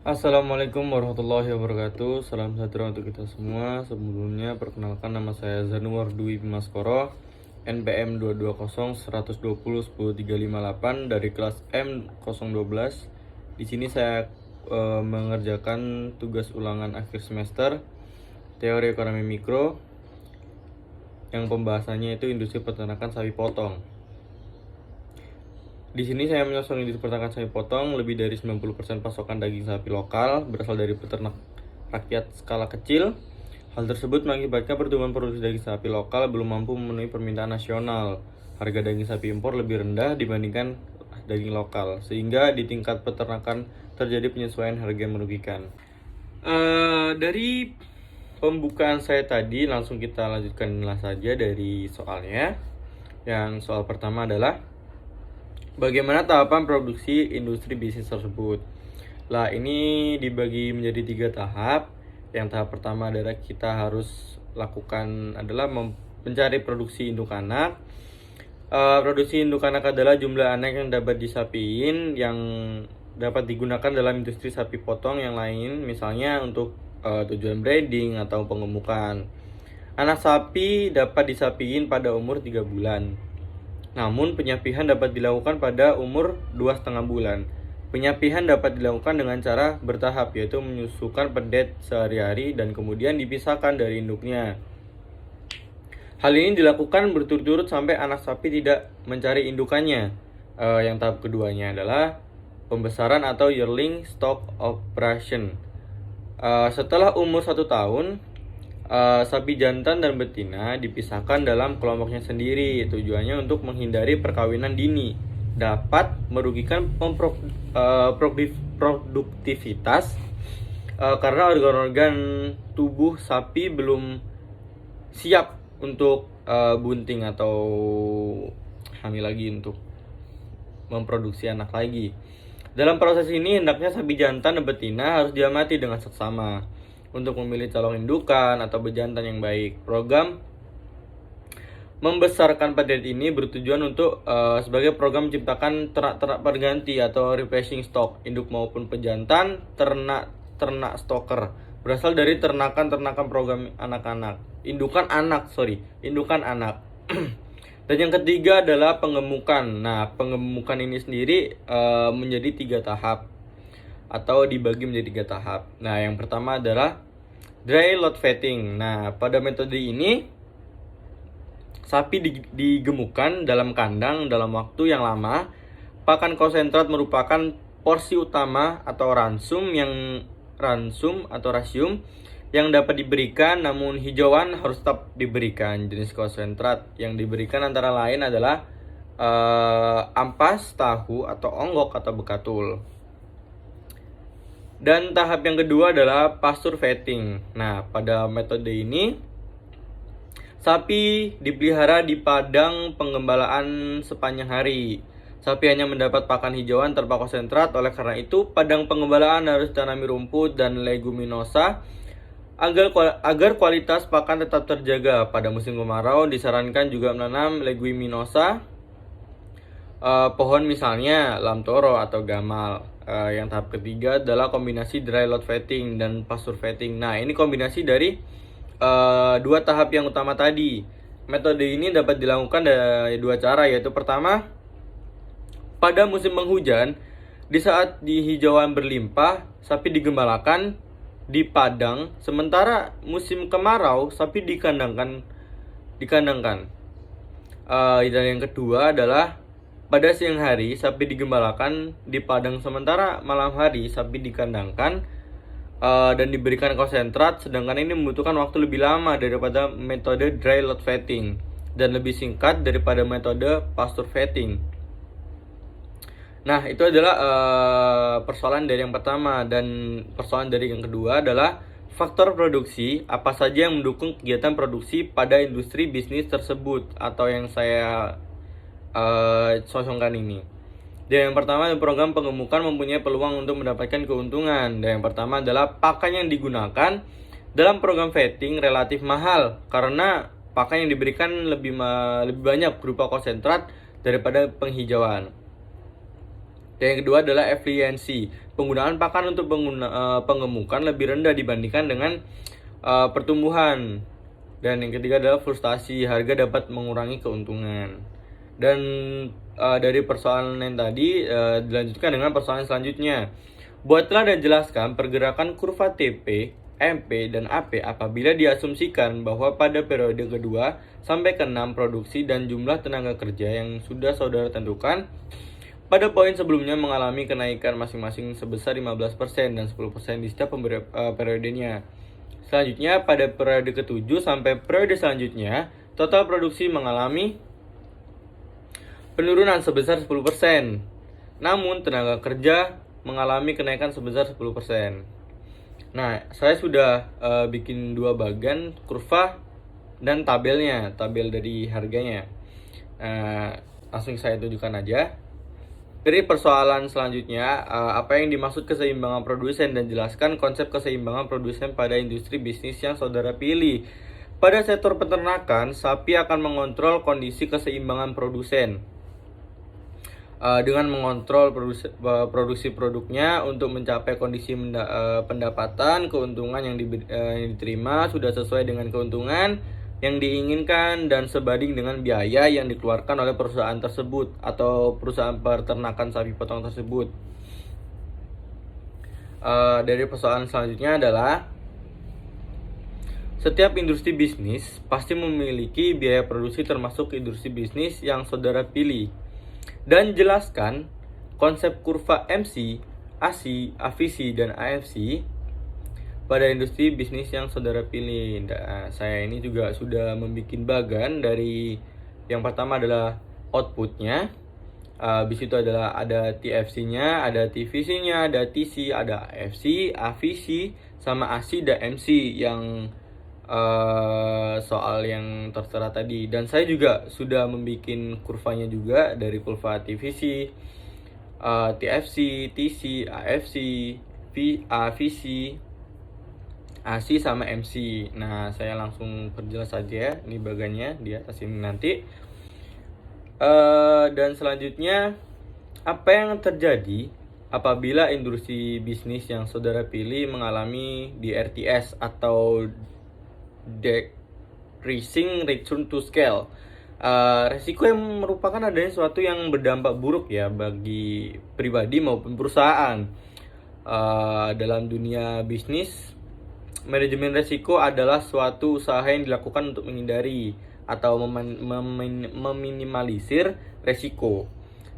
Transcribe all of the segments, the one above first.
Assalamualaikum warahmatullahi wabarakatuh. Salam sejahtera untuk kita semua. Sebelumnya perkenalkan, nama saya Zanuar Dwi Bimaskoro, NPM 220 120 10 358 dari kelas M012. Di sini saya mengerjakan tugas ulangan akhir semester teori ekonomi mikro yang pembahasannya itu industri peternakan sapi potong. Di sini saya menyosong industri peternakan sapi potong. Lebih dari 90% pasokan daging sapi lokal berasal dari peternak rakyat skala kecil. Hal tersebut mengakibatkan pertumbuhan produksi daging sapi lokal belum mampu memenuhi permintaan nasional. Harga daging sapi impor lebih rendah dibandingkan daging lokal, sehingga di tingkat peternakan terjadi penyesuaian harga yang merugikan. Dari pembukaan saya tadi, langsung kita lanjutkanlah saja dari soalnya. Yang soal pertama adalah bagaimana tahapan produksi industri bisnis tersebut? Lah, ini dibagi menjadi 3 tahap. Yang tahap pertama adalah kita harus lakukan adalah mencari produksi induk anak. Produksi induk anak adalah jumlah anak yang dapat disapiin yang dapat digunakan dalam industri sapi potong yang lain, misalnya untuk tujuan breeding atau pengemukan. Anak sapi dapat disapiin pada umur 3 bulan. Namun penyapihan dapat dilakukan pada umur 2,5 bulan. Penyapihan dapat dilakukan dengan cara bertahap, yaitu menyusukan pedet sehari-hari dan kemudian dipisahkan dari induknya. Hal ini dilakukan berturut-turut sampai anak sapi tidak mencari indukannya. Yang tahap keduanya adalah pembesaran atau yearling stock operation. Setelah umur 1 tahun, sapi jantan dan betina dipisahkan dalam kelompoknya sendiri. Tujuannya untuk menghindari perkawinan dini, dapat merugikan produktivitas karena organ-organ tubuh sapi belum siap untuk bunting atau hamil lagi untuk memproduksi anak lagi. Dalam proses ini hendaknya sapi jantan dan betina harus diamati dengan seksama untuk memilih calon indukan atau bejantan yang baik. Program membesarkan pedet ini bertujuan untuk sebagai program menciptakan ternak-ternak berganti atau replacing stock, induk maupun pejantan, ternak stoker berasal dari ternakan program anak-anak. Indukan anak. Dan yang ketiga adalah pengemukan. Nah, pengemukan ini sendiri menjadi 3 tahap atau dibagi menjadi 3 tahap. Nah, yang pertama adalah dry load fatting. Nah, pada metode ini sapi digemukkan dalam kandang dalam waktu yang lama. Pakan konsentrat merupakan porsi utama atau ransum yang dapat diberikan, namun hijauan harus tetap diberikan. Jenis konsentrat yang diberikan antara lain adalah ampas, tahu atau onggok atau bekatul. Dan tahap yang kedua adalah pasture fatting. Nah, pada metode ini sapi dipelihara di padang penggembalaan sepanjang hari. Sapi hanya mendapat pakan hijauan tanpa konsentrat. Oleh karena itu, padang penggembalaan harus ditanami rumput dan leguminosa agar kualitas pakan tetap terjaga. Pada musim kemarau disarankan juga menanam leguminosa, pohon misalnya lamtoro atau gamal. Yang tahap ketiga adalah kombinasi dry load fatting dan pasture fatting. Nah, ini kombinasi dari 2 tahap yang utama tadi. Metode ini dapat dilakukan dari 2 cara, yaitu pertama, pada musim penghujan, di saat hijauan berlimpah, sapi digembalakan di padang, sementara musim kemarau sapi dikandangkan. Dan yang kedua adalah pada siang hari sapi digembalakan di padang, sementara malam hari sapi dikandangkan dan diberikan konsentrat. Sedangkan ini membutuhkan waktu lebih lama daripada metode dry load fatting dan lebih singkat daripada metode pasture fatting. Nah, itu adalah persoalan dari yang pertama. Dan persoalan dari yang kedua adalah faktor produksi apa saja yang mendukung kegiatan produksi pada industri bisnis tersebut atau yang saya sosongkan ini. Dan yang pertama, program pengemukan mempunyai peluang untuk mendapatkan keuntungan. Dan yang pertama adalah pakan yang digunakan dalam program fatting relatif mahal karena pakan yang diberikan lebih banyak berupa konsentrat daripada penghijauan. Dan yang kedua adalah efisiensi. penggunaan pakan untuk pengemukan lebih rendah dibandingkan dengan pertumbuhan. Dan yang ketiga adalah frustasi, harga dapat mengurangi keuntungan. Dan dari persoalan yang tadi dilanjutkan dengan persoalan selanjutnya. Buatlah dan jelaskan pergerakan kurva TP, MP, dan AP apabila diasumsikan bahwa pada periode kedua sampai ke-6 produksi dan jumlah tenaga kerja yang sudah saudara tentukan pada poin sebelumnya mengalami kenaikan masing-masing sebesar 15% dan 10% di setiap periodenya. Selanjutnya, pada periode ke-7 sampai periode selanjutnya, total produksi mengalami penurunan sebesar 10%. Namun, tenaga kerja mengalami kenaikan sebesar 10%. Nah, saya sudah bikin dua bagian kurva dan tabelnya, tabel dari harganya. Langsung saya tunjukkan aja. Dari persoalan selanjutnya, apa yang dimaksud keseimbangan produsen dan jelaskan konsep keseimbangan produsen pada industri bisnis yang saudara pilih. Pada sektor peternakan, sapi akan mengontrol kondisi keseimbangan produsen dengan mengontrol produksi produknya untuk mencapai kondisi pendapatan, keuntungan yang diterima sudah sesuai dengan keuntungan yang diinginkan dan sebanding dengan biaya yang dikeluarkan oleh perusahaan tersebut atau perusahaan peternakan sapi potong tersebut. Dari persoalan selanjutnya adalah setiap industri bisnis pasti memiliki biaya produksi termasuk industri bisnis yang saudara pilih. Dan jelaskan konsep kurva MC, AC, AVC, dan AFC pada industri bisnis yang saudara pilih. Nah, saya ini juga sudah membuat bagan dari yang pertama adalah outputnya. Habis itu adalah ada TFC-nya, ada TVC-nya, ada TC, ada AFC, AVC, sama AC dan MC yang soal yang tertera tadi. Dan saya juga sudah membuat kurvanya juga dari kurva TVC, TFC, TC, AFC, AVC, AC sama MC. Nah, saya langsung perjelas saja ya, ini bagannya di atas ini nanti. Dan selanjutnya, apa yang terjadi apabila industri bisnis yang saudara pilih mengalami DRTS atau Decreasing Return to Scale? Resiko yang merupakan adanya sesuatu yang berdampak buruk ya bagi pribadi maupun perusahaan. Dalam dunia bisnis, manajemen resiko adalah suatu usaha yang dilakukan untuk menghindari atau meminimalisir resiko.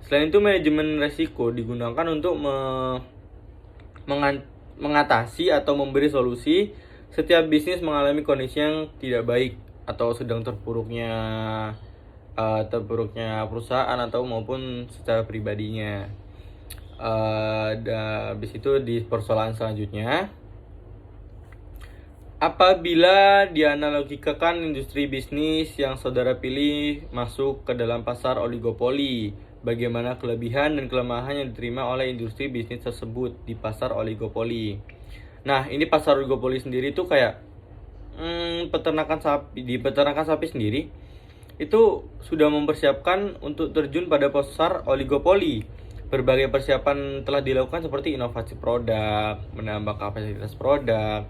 Selain itu, manajemen resiko digunakan untuk mengatasi atau memberi solusi setiap bisnis mengalami kondisi yang tidak baik atau sedang terpuruknya perusahaan atau maupun secara pribadinya. Habis itu di persoalan selanjutnya, apabila dianalogikakan industri bisnis yang saudara pilih masuk ke dalam pasar oligopoli, bagaimana kelebihan dan kelemahan yang diterima oleh industri bisnis tersebut di pasar oligopoli? Nah, ini pasar oligopoli sendiri tuh kayak peternakan sapi sendiri itu sudah mempersiapkan untuk terjun pada pasar oligopoli. Berbagai persiapan telah dilakukan seperti inovasi produk, menambah kapasitas produk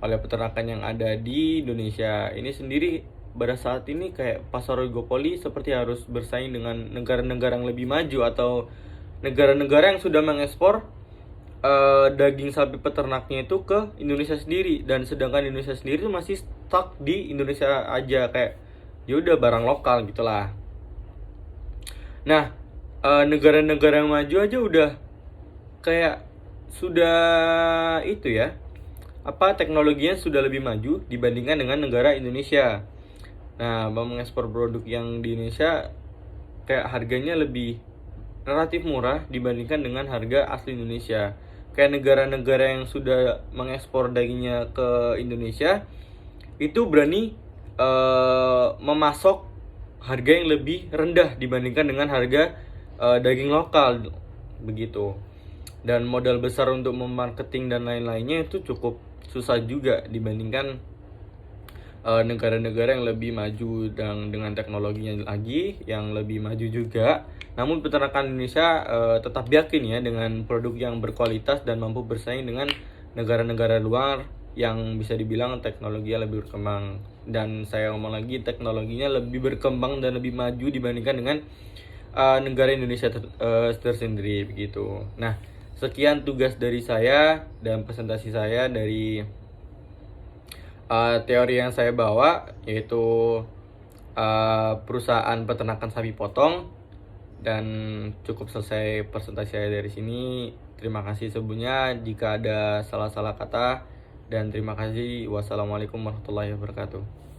oleh peternakan yang ada di Indonesia. Ini sendiri pada saat ini kayak pasar oligopoli seperti harus bersaing dengan negara-negara yang lebih maju atau negara-negara yang sudah mengekspor daging sapi peternaknya itu ke Indonesia sendiri, dan sedangkan Indonesia sendiri itu masih stuck di Indonesia aja, kayak ya udah barang lokal gitulah. Nah, negara-negara yang maju aja udah kayak sudah itu ya, teknologinya sudah lebih maju dibandingkan dengan negara Indonesia. Nah, mengekspor produk yang di Indonesia kayak harganya lebih relatif murah dibandingkan dengan harga asli Indonesia. Kayak negara-negara yang sudah mengekspor dagingnya ke Indonesia itu berani memasok harga yang lebih rendah dibandingkan dengan harga daging lokal begitu. Dan modal besar untuk memarketing dan lain-lainnya itu cukup susah juga dibandingkan negara-negara yang lebih maju dan dengan teknologinya lagi yang lebih maju juga. Namun peternakan Indonesia tetap yakin ya dengan produk yang berkualitas dan mampu bersaing dengan negara-negara luar yang bisa dibilang teknologinya lebih berkembang. Dan saya ngomong lagi, teknologinya lebih berkembang dan lebih maju dibandingkan dengan negara Indonesia tersendiri begitu. Nah, sekian tugas dari saya dan presentasi saya dari teori yang saya bawa, yaitu perusahaan peternakan sapi potong. Dan cukup selesai presentasi saya dari sini. Terima kasih sebelumnya jika ada salah-salah kata, dan terima kasih. Wassalamualaikum warahmatullahi wabarakatuh.